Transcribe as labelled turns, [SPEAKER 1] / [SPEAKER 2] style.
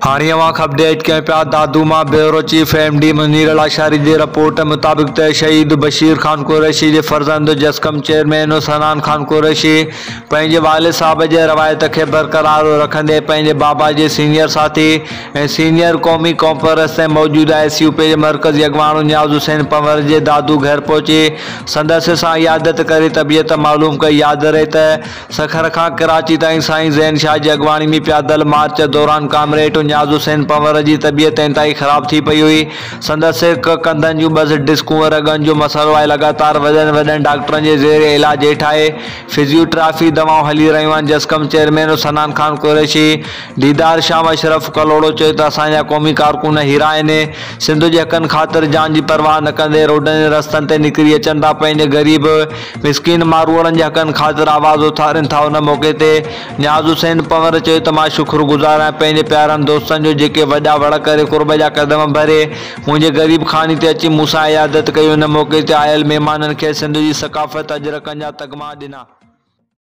[SPEAKER 1] हाणे अवांखे अपडेट कयूं पिया दादू मां bureau chief MD Munir Lashari ji report मुताबिक़ त शहीद बशीर खान कुरैशी जे फर्ज़ंद जस्कम चेयरमैन सनान खान कुरैशी पंहिंजे वालिद साहब जे रवायत खे बरक़रार रखंदे पंहिंजे बाबा जे सीनियर साथी ऐं सीनियर क़ौमी कॉन्फ्रेंस ऐं मौजूदा SUP जे मरकज़ी अॻवान नियाज़ हुसैन पंवर जे दादू घर पहुची संदसि सां इयादत करे तबियत मालूम कई। यादि रहे त सखर खां कराची ताईं साईं ज़ैन शाह जी अॻवानी में पैदल मार्च दौरान कामरेड नियाज़ हुसैन पंवर की तबियत इंतहाई ख़राब थी पई हुई। संदसि कंधनि जूं 2 डिस्कूं रगन जो मसलो आहे। लगातार वॾनि डॉक्टरनि जे ज़ेर इलाज हेठि आहे। फिजियोथेरेपी दवाऊं हली रहियूं आहिनि। जस्कम चेयरमैन सनान खान कुरैशी दीदार शाम अशरफ कलोड़ो चयो त असांजा क़ौमी कारकुन हीरा आहिनि। सिंध जे हक़नि ख़ातिर जान जी परवाह न कंदे रोडनि रस्तनि ते निकिरी अचनि था। पंहिंजे ग़रीब मिसकिन मारूअड़नि जे हक़नि ख़ातिर आवाज़ उथारनि था। उन मौक़े ते नियाज़ हुसैन पंवर चयो त मां शुक्रगुज़ार आहियां पंहिंजे प्यारनि दोस्तनि जो जेके वॾा वड़ करे कुर्ब जा कदम भरे मुंहिंजे ग़रीब खानी ते अची मूंसां इयादत कई। उन मौक़े ते आयल महिमाननि खे सिंध जी सक़ाफ़त अजरकनि जा तगमा ॾिना।